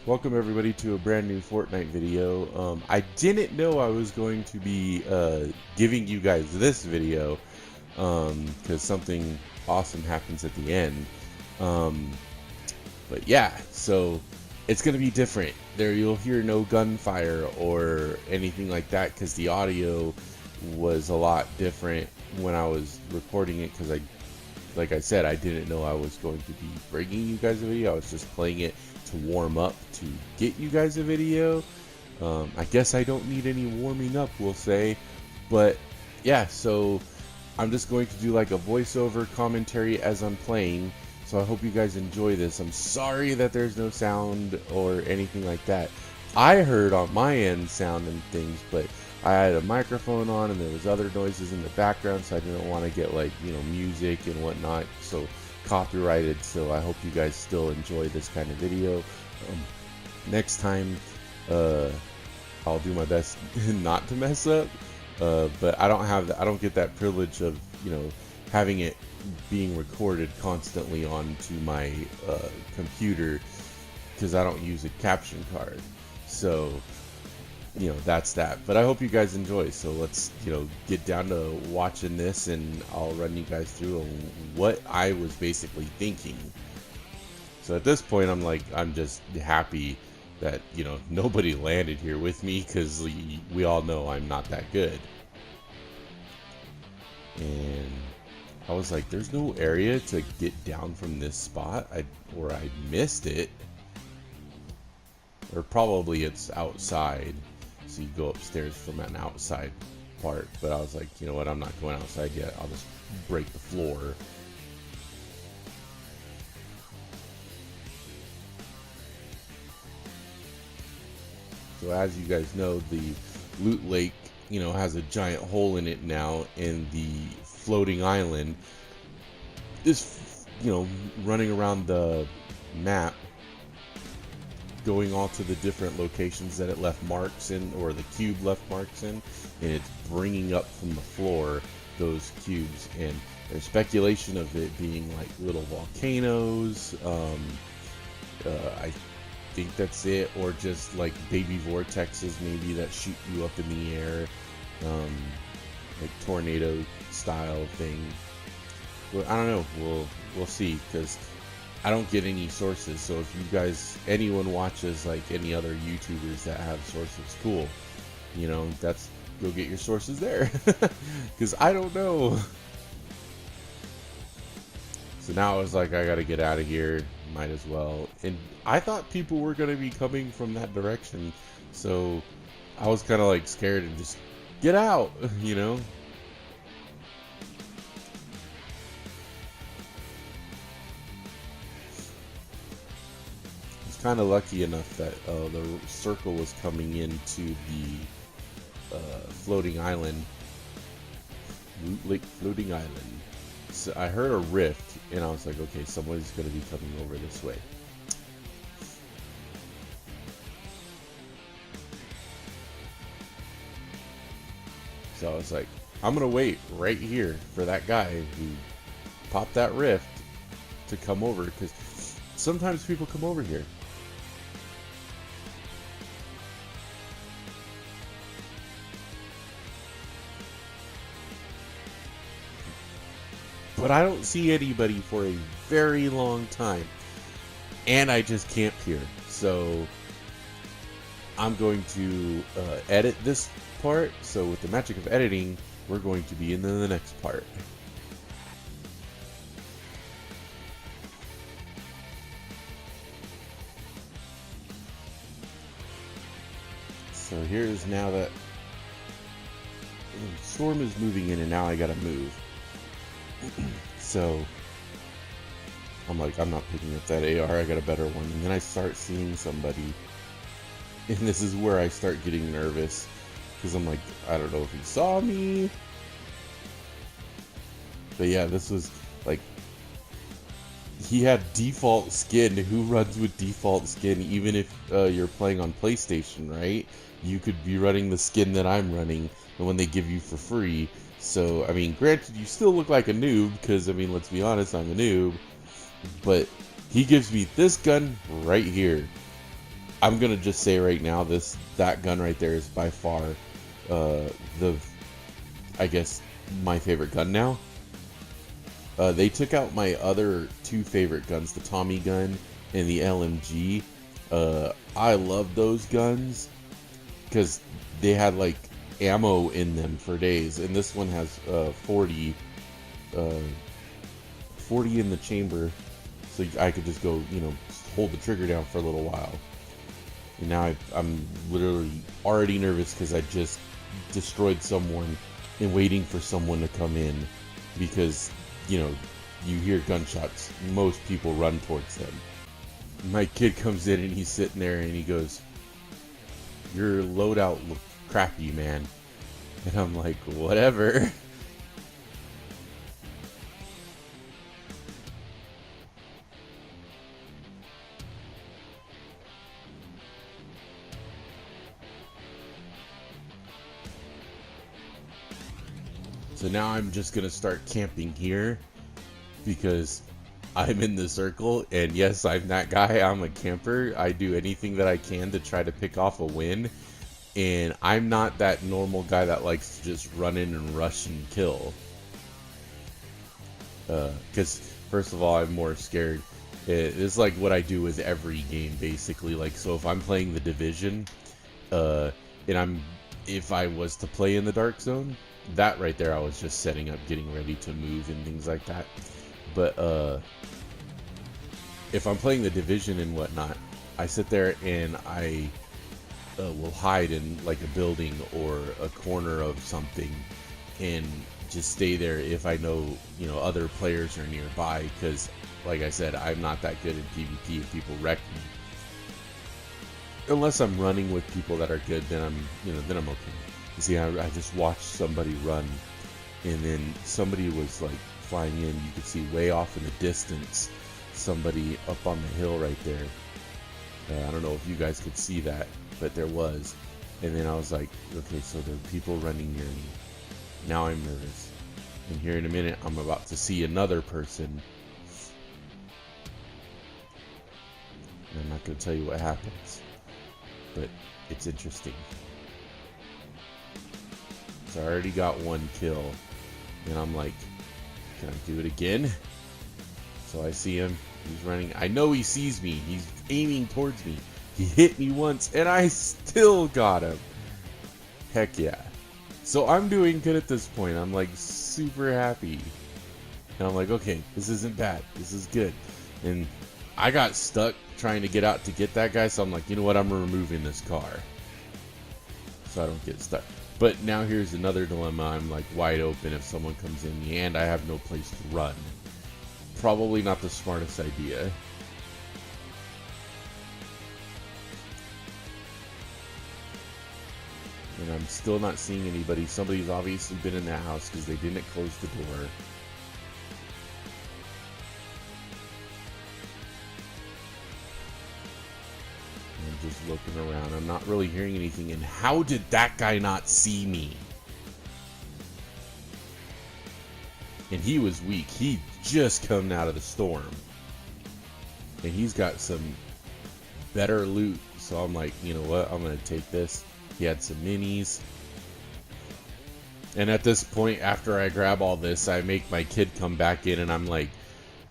Welcome everybody to a brand new Fortnite video. I didn't know I was going to be giving you guys this video because something awesome happens at the end. But yeah, so it's going to be different. There you'll hear no gunfire or anything like that because the audio was a lot different when I was recording it because like I said, I didn't know I was going to be bringing you guys a video. I was just playing it to warm up to get you guys a video. I guess I don't need any warming up, we'll say. But yeah, so I'm just going to do like a voiceover commentary as I'm playing. So I hope you guys enjoy this. I'm sorry that there's no sound or anything like that. I heard on my end sound and things, but I had a microphone on and there was other noises in the background, so I didn't want to get like, music and whatnot, so copyrighted. So I hope you guys still enjoy this kind of video. Next time, I'll do my best not to mess up, but I don't get that privilege of, having it being recorded constantly onto my computer because I don't use a caption card. So that's that. But I hope you guys enjoy. So let's, get down to watching this, and I'll run you guys through what I was basically thinking. So at this point, I'm just happy that, nobody landed here with me because we all know I'm not that good. And I was like, there's no area to get down from this spot, or I missed it. Or probably it's outside. So you go upstairs from an outside part, but I was like, you know what, I'm not going outside yet, I'll just break the floor. So as you guys know, the loot lake, has a giant hole in it now, and the floating island is, running around the map, going all to the different locations that it left marks in, or the cube left marks in, and it's bringing up from the floor those cubes. And there's speculation of it being like little volcanoes. I think that's it, or just like baby vortexes maybe that shoot you up in the air, like tornado style thing. Well, I don't know. We'll see, because I don't get any sources. So if you guys, anyone watches like any other YouTubers that have sources, cool. That's, go get your sources there, because I don't know. So now I was like, I gotta get out of here. Might as well. And I thought people were gonna be coming from that direction, so I was kind of like scared and just get out, Kind of lucky enough that the circle was coming into the floating island, Loot Lake floating island. So I heard a rift, and I was like, okay, somebody's going to be coming over this way. So I was like, I'm going to wait right here for that guy who popped that rift to come over, because sometimes people come over here. But I don't see anybody for a very long time, and I just camped here. So I'm going to edit this part. So with the magic of editing, we're going to be in the next part. So here's now that the storm is moving in, and now I gotta move. So I'm like, I'm not picking up that AR, I got a better one. And then I start seeing somebody, and this is where I start getting nervous, because I'm like, I don't know if he saw me. But yeah, this was like, he had default skin. Who runs with default skin? Even if you're playing on PlayStation, right? You could be running the skin that I'm running, the one they give you for free. So, I mean, granted, you still look like a noob, because, I mean, let's be honest, I'm a noob. But he gives me this gun right here. I'm gonna just say right now, that gun right there is by far the, I guess, my favorite gun now. They took out my other two favorite guns, the Tommy gun and the LMG. I love those guns because they had like ammo in them for days, and this one has 40 in the chamber, so I could just go, hold the trigger down for a little while. And now I'm literally already nervous because I just destroyed someone and waiting for someone to come in, because you hear gunshots, most people run towards them. My kid comes in and he's sitting there and he goes, "Your loadout looked crappy, man." And I'm like, whatever. So now I'm just gonna start camping here because I'm in the circle, and yes, I'm that guy. I'm a camper. I do anything that I can to try to pick off a win, and I'm not that normal guy that likes to just run in and rush and kill. Because first of all, I'm more scared. It's like what I do with every game, basically. Like, so if I'm playing the Division, and if I was to play in the Dark Zone, that right there, I was just setting up, getting ready to move and things like that. But if I'm playing the Division and whatnot, I sit there and I will hide in like a building or a corner of something and just stay there if I know other players are nearby, because like I said, I'm not that good at PvP if people wreck me. Unless I'm running with people that are good, then I'm okay. You see, I just watched somebody run, and then somebody was like flying in. You could see way off in the distance somebody up on the hill right there. I don't know if you guys could see that, but there was. And then I was like, okay, so there are people running near me. Now I'm nervous. And here in a minute, I'm about to see another person. And I'm not going to tell you what happens, but it's interesting. So I already got one kill, and I'm like, can I do it again? So I see him, he's running. I know he sees me, he's aiming towards me. He hit me once, and I still got him. Heck yeah. So I'm doing good at this point. I'm like super happy. And I'm like, okay, this isn't bad. This is good. And I got stuck trying to get out to get that guy, so I'm like, you know what, I'm removing this car so I don't get stuck. But now here's another dilemma. I'm like wide open if someone comes in, and I have no place to run. Probably not the smartest idea. And I'm still not seeing anybody. Somebody's obviously been in that house because they didn't close the door. I'm just looking around. I'm not really hearing anything. And how did that guy not see me? And he was weak. He just come out of the storm. And he's got some better loot. So I'm like, you know what? I'm going to take this. He had some minis. And at this point, after I grab all this, I make my kid come back in, and I'm like,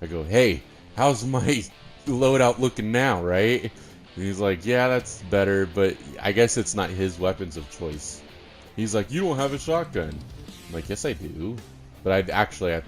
I go, hey, how's my loadout looking now, right? And he's like, yeah, that's better, but I guess it's not his weapons of choice. He's like, you don't have a shotgun. I'm like, yes, I do. But I'd actually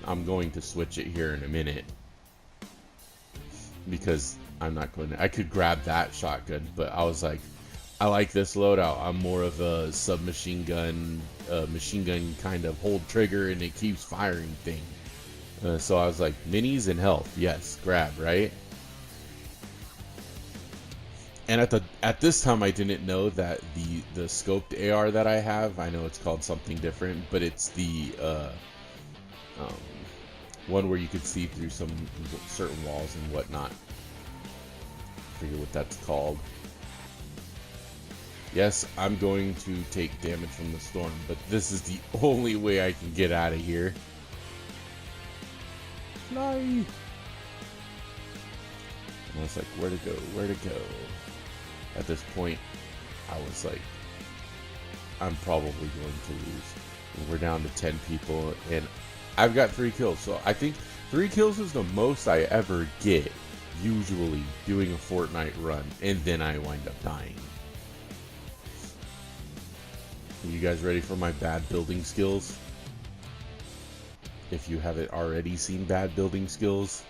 I'm going to switch it here in a minute. Because I'm not going to, I could grab that shotgun, but I was like, I like this loadout. I'm more of a submachine gun, machine gun kind of hold trigger and it keeps firing thing. So I was like, minis and health, yes, grab, right? And at this time, I didn't know that the scoped AR that I have, I know it's called something different, but it's the one where you could see through some certain walls and whatnot. I forget what that's called. Yes, I'm going to take damage from the storm, but this is the only way I can get out of here. Fly! And I was like, where to go? Where to go? at this point, I was like, I'm probably going to lose. And we're down to 10 people, and I've got 3 kills. So I think 3 kills is the most I ever get, usually doing a Fortnite run, and then I wind up dying. Are you guys ready for my bad building skills? If you haven't already seen bad building skills.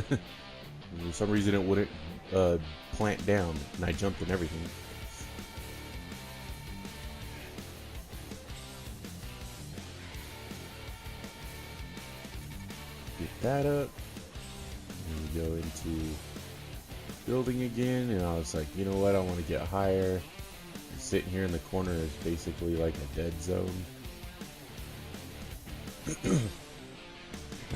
For some reason it wouldn't plant down, and I jumped and everything. Get that up. And we go into building again, and I was like, you know what, I want to get higher. And sitting here in the corner is basically like a dead zone.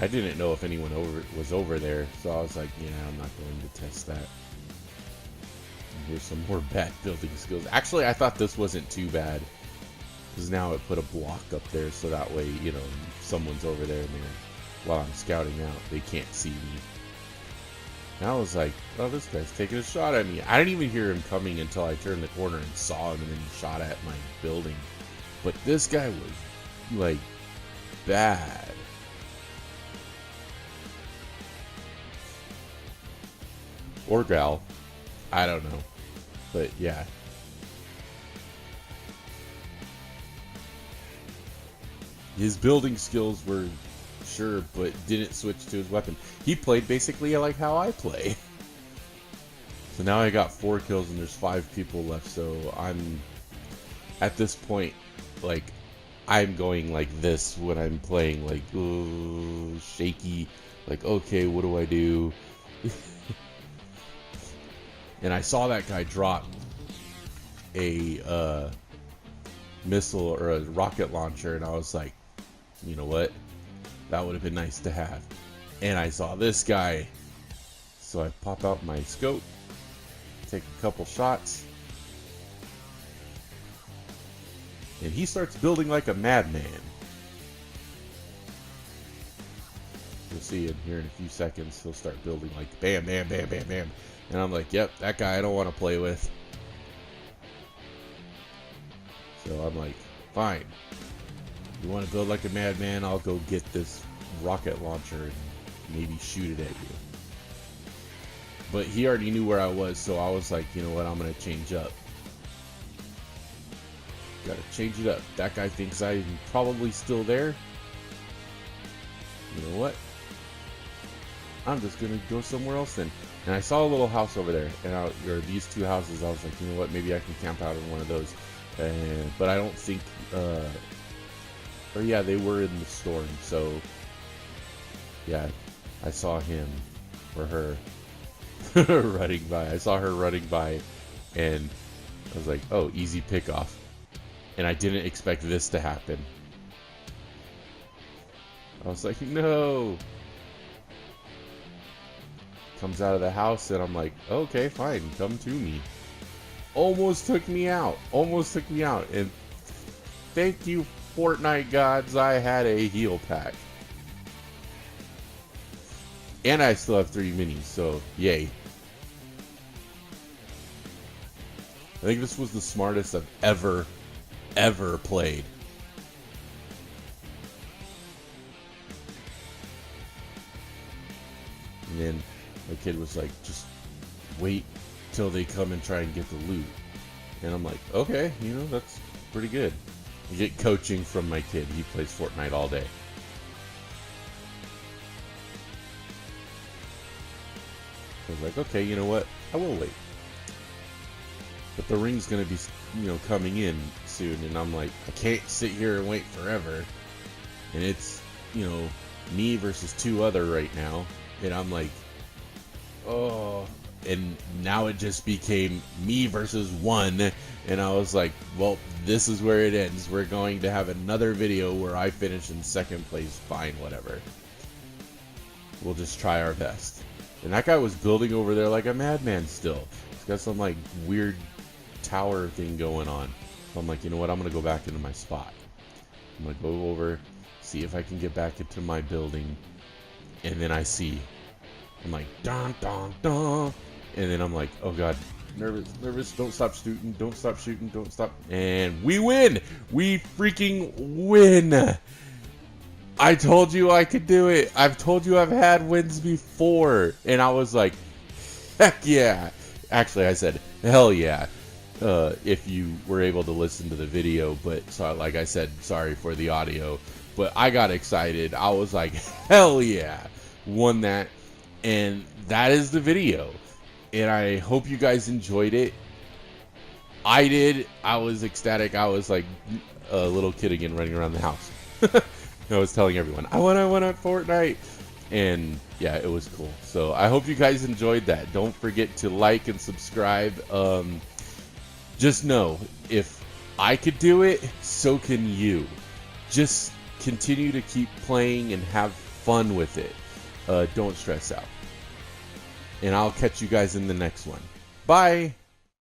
I didn't know if anyone was over there, so I was like, yeah, I'm not going to test that. And here's some more bad building skills. Actually, I thought this wasn't too bad, because now it put a block up there, so that way, you know, if someone's over there and while I'm scouting out, they can't see me. And I was like, oh, this guy's taking a shot at me. I didn't even hear him coming until I turned the corner and saw him, and then he shot at my building. But this guy was, like, bad. Or gal. I don't know. But, yeah. His building skills were sure, but didn't switch to his weapon. He played basically like how I play. So now I got 4 kills and there's 5 people left, so I'm at this point, like, I'm going like this when I'm playing, like, ooh, shaky, like, okay, what do I do? And I saw that guy drop a missile or a rocket launcher, and I was like, you know what? That would have been nice to have. And I saw this guy, so I pop out my scope, take a couple shots, and he starts building like a madman. You'll see in here in a few seconds, he'll start building like bam, bam, bam, bam, bam. And I'm like, yep, that guy I don't want to play with. So I'm like, fine. You want to build like a madman? I'll go get this rocket launcher and maybe shoot it at you. But he already knew where I was, so I was like, you know what, I'm going to change up. Gotta change it up. That guy thinks I'm probably still there. You know what? I'm just going to go somewhere else then. And I saw a little house over there, and or these 2 houses. I was like, you know what, maybe I can camp out in one of those. But I don't think, or yeah, they were in the storm, so yeah, I saw him or her running by. I saw her running by, and I was like, oh, easy pickoff. And I didn't expect this to happen. I was like, no. Comes out of the house, and I'm like, okay, fine, come to me. Almost took me out. Almost took me out. And thank you, Fortnite gods, I had a heal pack. And I still have 3 minis, so yay. I think this was the smartest I've ever played. And then my kid was like, just wait till they come and try and get the loot. And I'm like, okay, you know, that's pretty good. You get coaching from my kid. He plays Fortnite all day. I was like, okay, you know what? I will wait. But the ring's going to be, you know, coming in soon. And I'm like, I can't sit here and wait forever. And it's, you know, me versus 2 other right now. And I'm like, oh. And now it just became me versus 1. And I was like, well, this is where it ends. We're going to have another video where I finish in 2nd place. Fine, whatever. We'll just try our best. And that guy was building over there like a madman still. He's got some like weird tower thing going on. So I'm like, you know what? I'm going to go back into my spot. I'm going to go over, see if I can get back into my building. And then I see I'm like, dun, dun, dun. And then I'm like, oh God, nervous, don't stop shooting, don't stop shooting, don't stop. And we win! We freaking win! I told you I could do it. I've told you I've had wins before. And I was like, heck yeah. Actually, I said, hell yeah. If you were able to listen to the video, but so, like I said, sorry for the audio. But I got excited. I was like, hell yeah. Won that. And that is the video. And I hope you guys enjoyed it. I did. I was ecstatic. I was like a little kid again running around the house. I was telling everyone, I won at Fortnite. And yeah, it was cool. So I hope you guys enjoyed that. Don't forget to like and subscribe. Just know, if I could do it, so can you. Just continue to keep playing and have fun with it. Don't stress out. And I'll catch you guys in the next one. Bye!